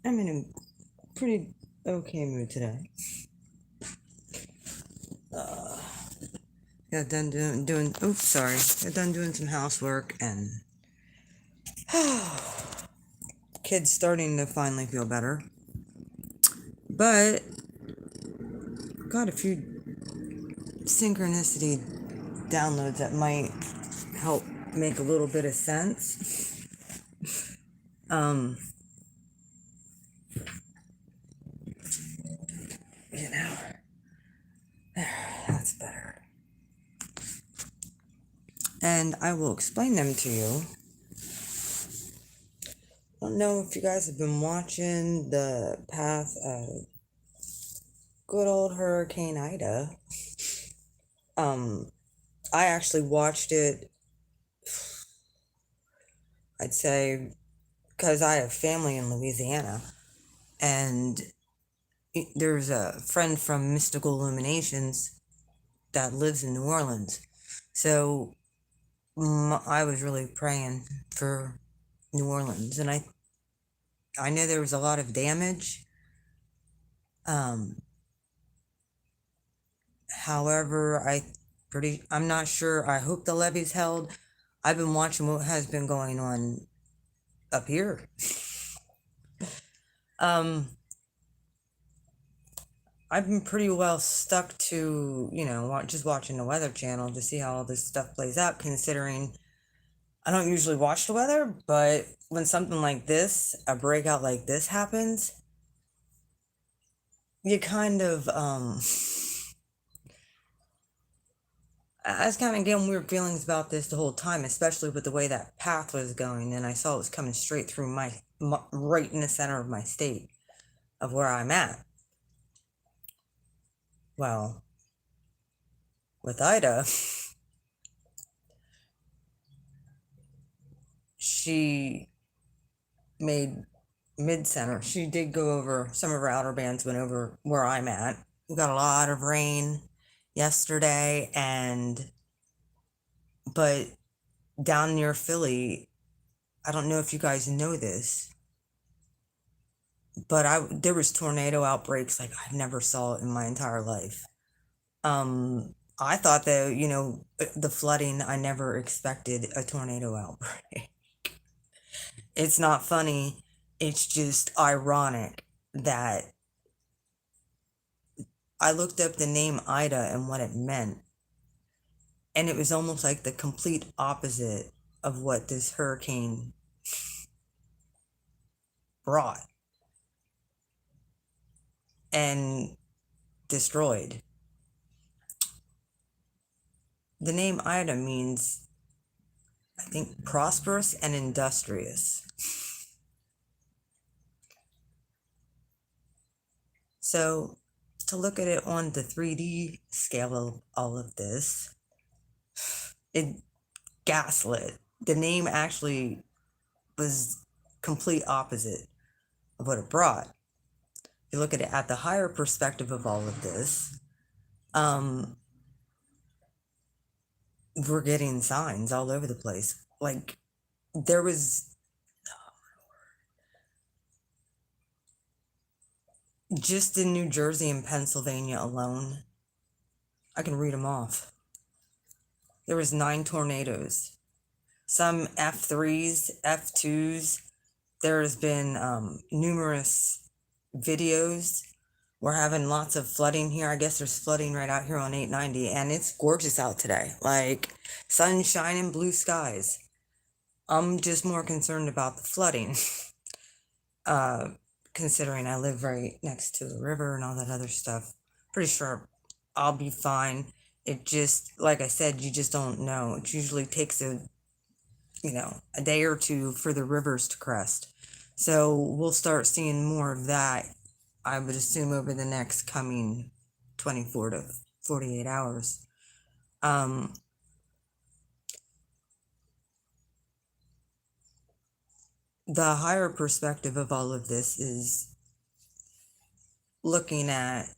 I'm in a pretty okay mood today. Got done doing. Oops, sorry. Got done doing some housework and kids starting to finally feel better. But got a few synchronicity downloads that might help make a little bit of sense. You know, that's better. And I will explain them to you. I don't know if you guys have been watching the path of good old Hurricane Ida. I actually watched it, I'd say, because I have family in Louisiana, and there's a friend from Mystical Illuminations that lives in New Orleans. So I was really praying for New Orleans, and I know there was a lot of damage. However, I'm not sure. I hope the levee's held. I've been watching what has been going on up here. I've been pretty well stuck to, just watching the Weather Channel to see how all this stuff plays out, considering I don't usually watch the weather, but when something like this, a breakout like this happens, you kind of, I was kind of getting weird feelings about this the whole time, especially with the way that path was going, and I saw it was coming straight through right in the center of my state of where I'm at. Well, with Ida, she made mid-center. She did go over, some of her outer bands went over where I'm at. We got a lot of rain yesterday, but down near Philly, I don't know if you guys know this, but there was tornado outbreaks like I never saw in my entire life. I thought that, the flooding, I never expected a tornado outbreak. It's not funny. It's just ironic that I looked up the name Ida and what it meant. And it was almost like the complete opposite of what this hurricane brought and destroyed. The name Ida means, I think, prosperous and industrious. So, to look at it on the 3D scale of all of this, it gaslit. The name actually was complete opposite of what it brought. If you look at it at the higher perspective of all of this, we're getting signs all over the place. Like, there was just in New Jersey and Pennsylvania alone, I can read them off. There was 9 tornadoes, some F3s, F2s. There's been numerous videos. We're having lots of flooding here. I guess there's flooding right out here on 890, and it's gorgeous out today. Like, sunshine and blue skies. I'm just more concerned about the flooding, considering I live right next to the river and all that other stuff. Pretty sure I'll be fine. It just, like I said, you just don't know. It usually takes a day or two for the rivers to crest. So we'll start seeing more of that, I would assume, over the next coming 24 to 48 hours. The higher perspective of all of this is looking at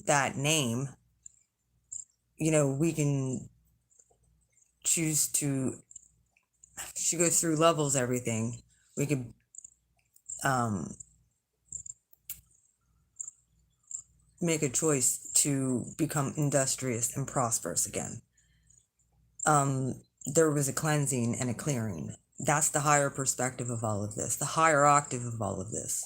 that name. We can choose to, she goes through levels, everything. We could make a choice to become industrious and prosperous again. There was a cleansing and a clearing. That's the higher perspective of all of this, the higher octave of all of this.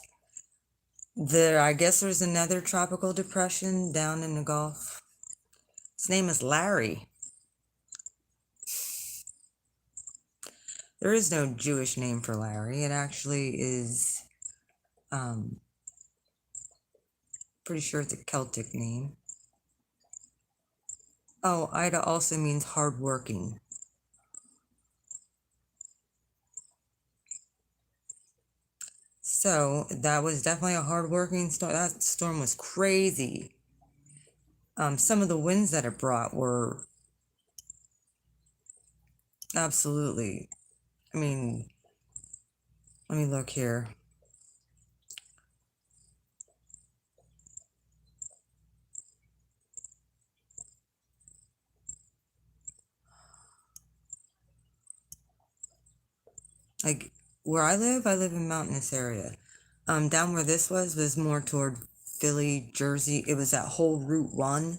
I guess there's another tropical depression down in the Gulf. His name is Larry. There is no Jewish name for Larry. It actually is, pretty sure it's a Celtic name. Oh, Ida also means hardworking. So that was definitely a hardworking storm. That storm was crazy. Some of the winds that it brought were absolutely, I mean, let me look here. Like where I live in mountainous area. Down where this was more toward Philly, Jersey. It was that whole Route 1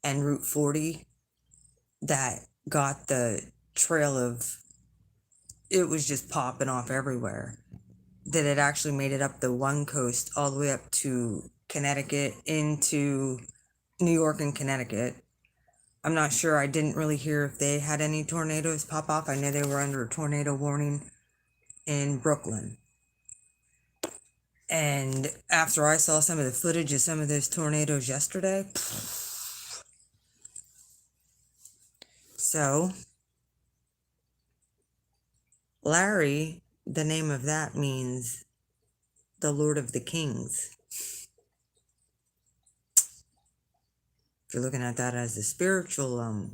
and Route 40 that got the trail of, it was just popping off everywhere. That it actually made it up the one coast all the way up to Connecticut into New York and Connecticut. I'm not sure. I didn't really hear if they had any tornadoes pop off. I know they were under a tornado warning in Brooklyn. And after I saw some of the footage of some of those tornadoes yesterday, so Larry, the name of that means the Lord of the Kings. If you're looking at that as a spiritual,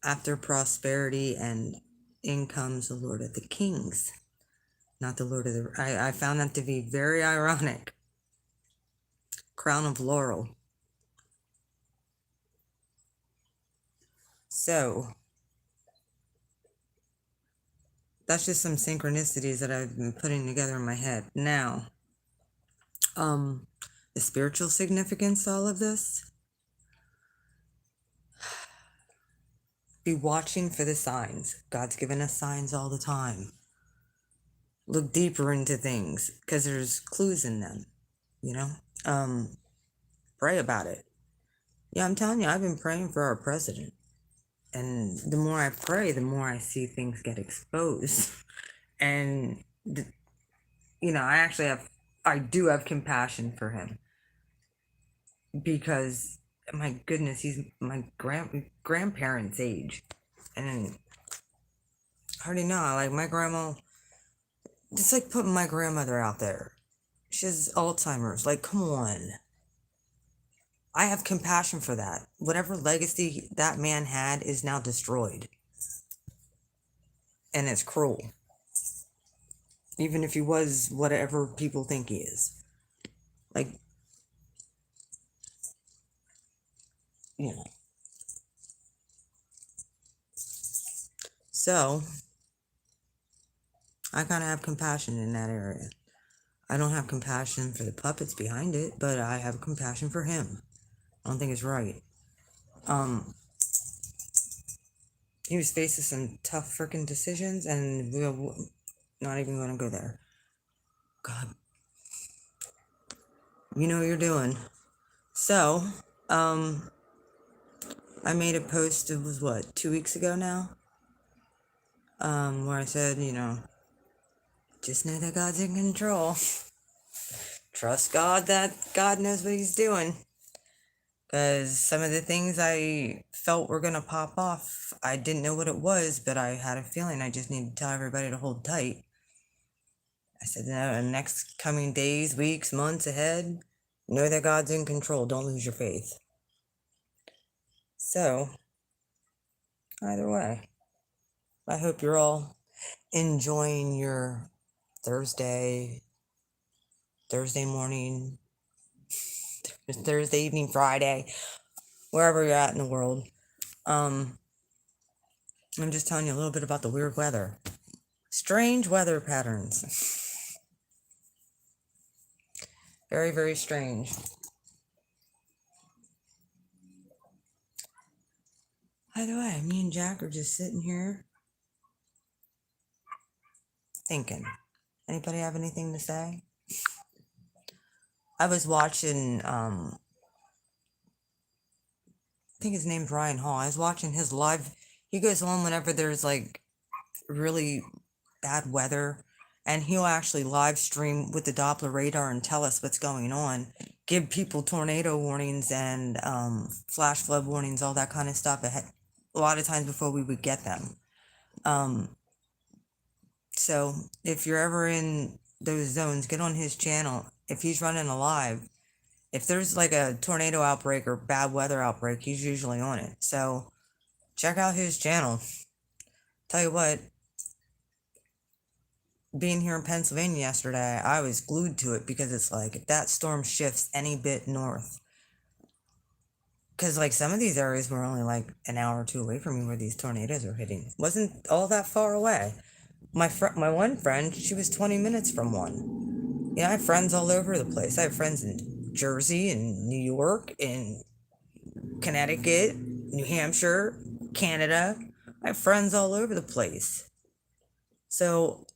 after prosperity and in comes the Lord of the Kings, not the Lord of the... I found that to be very ironic. Crown of laurel. So that's just some synchronicities that I've been putting together in my head. Now, the spiritual significance to all of this, be watching for the signs. God's given us signs all the time. Look deeper into things because there's clues in them, you know. Pray about it. Yeah, I'm telling you, I've been praying for our president, and the more I pray, the more I see things get exposed. And you know, I do have compassion for him, because my goodness, he's my grandparents' age, and I already know, like my grandma, just like putting my grandmother out there. She has Alzheimer's. Like, come on. I have compassion for that. Whatever legacy that man had is now destroyed. And it's cruel. Even if he was whatever people think he is. Like, you know. So, I kind of have compassion in that area. I don't have compassion for the puppets behind it, but I have compassion for him. I don't think it's right. He was facing some tough freaking decisions, and we're not even going to go there. God, you know what you're doing. So, I made a post, it was what, 2 weeks ago now? Where I said, you know, just know that God's in control. Trust God that God knows what he's doing. Because some of the things I felt were going to pop off, I didn't know what it was, but I had a feeling I just needed to tell everybody to hold tight. I said, no, the next coming days, weeks, months ahead, know that God's in control. Don't lose your faith. So, either way, I hope you're all enjoying your Thursday morning, Thursday evening, Friday, wherever you're at in the world. I'm just telling you a little bit about the weird weather. Strange weather patterns. Very, very strange. By the way, me and Jack are just sitting here thinking. Anybody have anything to say? I was watching, I think his name's Ryan Hall. I was watching his live. He goes on whenever there's like really bad weather, and he'll actually live stream with the Doppler radar and tell us what's going on, give people tornado warnings and flash flood warnings, all that kind of stuff ahead, a lot of times before we would get them. So if you're ever in those zones, get on his channel. If he's running a live, if there's like a tornado outbreak or bad weather outbreak, he's usually on it. So check out his channel. Tell you what, being here in Pennsylvania yesterday, I was glued to it because it's like if that storm shifts any bit north, because like some of these areas were only like an hour or two away from me where these tornadoes were hitting. Wasn't all that far away. My one friend, she was 20 minutes from one. I have friends all over the place. I have friends in Jersey and New York and Connecticut, New Hampshire, Canada. I have friends all over the place. So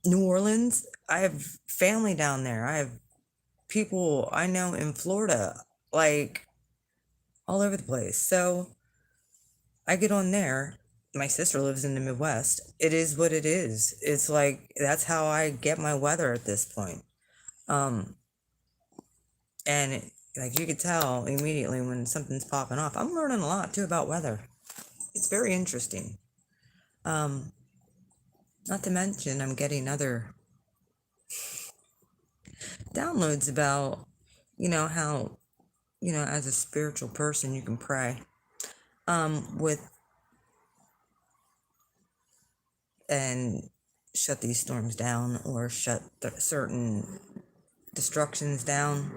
New Orleans, I have family down there. I have people I know in Florida, like all over the place. So I get on there. My sister lives in the Midwest. It is what it is. It's like that's how I get my weather at this point. And like you could tell immediately when something's popping off. I'm learning a lot too about weather. It's very interesting. Not to mention I'm getting other downloads about, how, as a spiritual person you can pray with and shut these storms down or shut certain destructions down.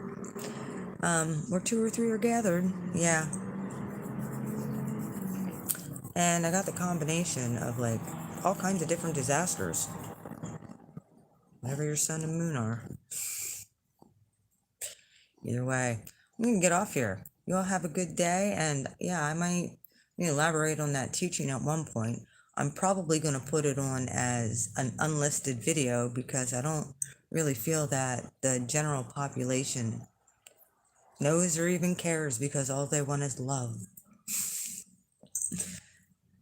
Where 2 or 3 are gathered, yeah. And I got the combination of like all kinds of different disasters. Whatever your sun and moon are. Either way, I'm gonna get off here. You all have a good day, and yeah, I might elaborate on that teaching at one point. I'm probably gonna put it on as an unlisted video because I don't really feel that the general population knows or even cares because all they want is love.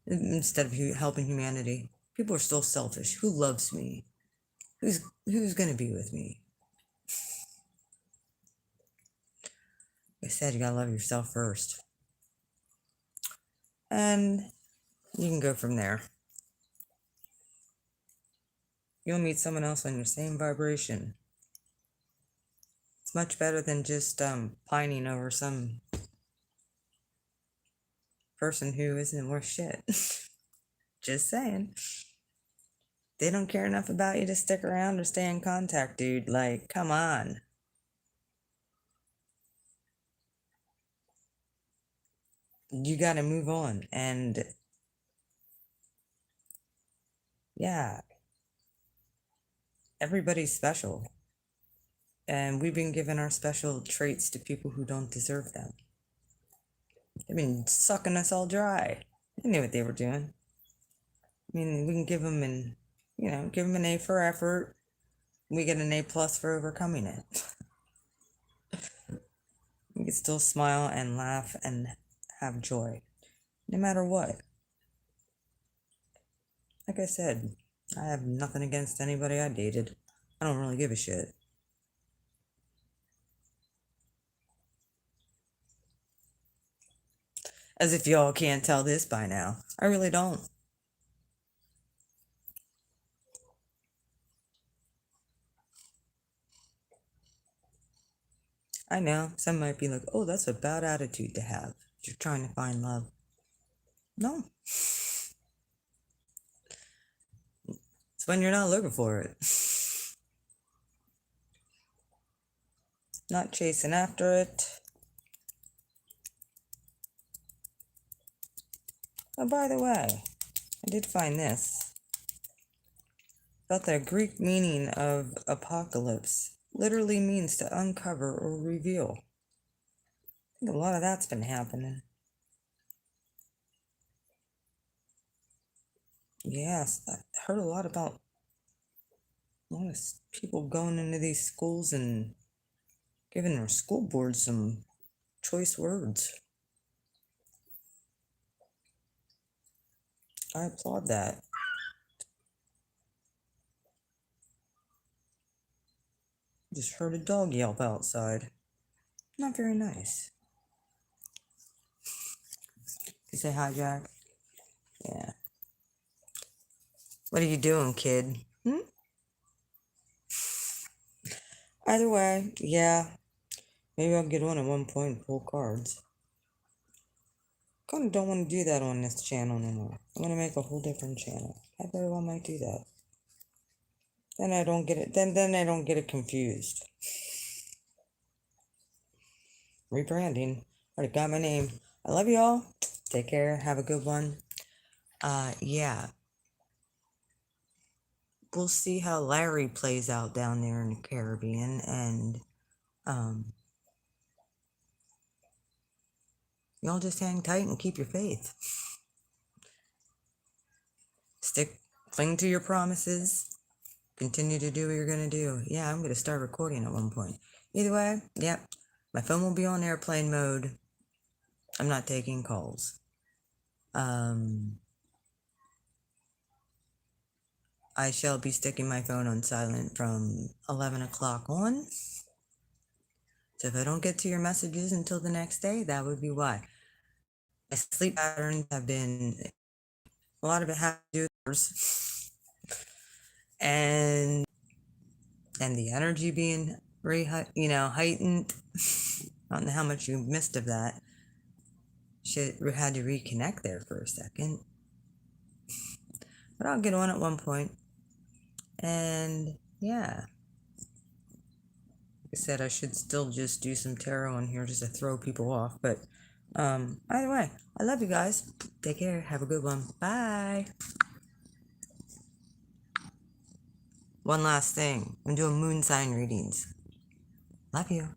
Instead of helping humanity. People are still selfish. Who loves me? Who's gonna be with me? Like I said, you gotta love yourself first. And you can go from there. You'll meet someone else on your same vibration. It's much better than just pining over some person who isn't worth shit. Just saying. They don't care enough about you to stick around or stay in contact, dude. Like, come on. You gotta move on. And yeah, everybody's special. And we've been giving our special traits to people who don't deserve them. They've been sucking us all dry. They knew what they were doing. I mean, we can give them an A for effort. We get an A+ for overcoming it. We can still smile and laugh and have joy, no matter what. Like I said, I have nothing against anybody I dated. I don't really give a shit. As if y'all can't tell this by now. I really don't. I know, some might be like, oh, that's a bad attitude to have. You're trying to find love. No. It's when you're not looking for it. Not chasing after it. Oh, by the way, I did find this. About the Greek meaning of apocalypse. literally means to uncover or reveal. I think a lot of that's been happening. Yes, I heard a lot about a lot of people going into these schools and giving their school board some choice words. I applaud that. Just heard a dog yelp outside. Not very nice. You say hi, Jack? Yeah. What are you doing, kid? Either way, yeah. Maybe I'll get on at one point and pull cards. Kinda don't want to do that on this channel no more. I'm gonna make a whole different channel. I very well might do that. Then I don't get it. Then I don't get it confused. Rebranding. Already got my name. I love you all. Take care. Have a good one. Yeah. We'll see how Larry plays out down there in the Caribbean, and y'all just hang tight and keep your faith. Cling to your promises. Continue to do what you're gonna do. Yeah, I'm gonna start recording at one point. Either way, yep. My phone will be on airplane mode. I'm not taking calls. I shall be sticking my phone on silent from 11 o'clock on. So if I don't get to your messages until the next day, that would be why. My sleep patterns have been, a lot of it has to do with yours. And the energy being heightened. I don't know how much you missed of that. Had to reconnect there for a second. But I'll get on at one point. And yeah. Like I said, I should still just do some tarot on here just to throw people off. But either way, I love you guys. Take care. Have a good one. Bye. One last thing. I'm doing moon sign readings. Love you.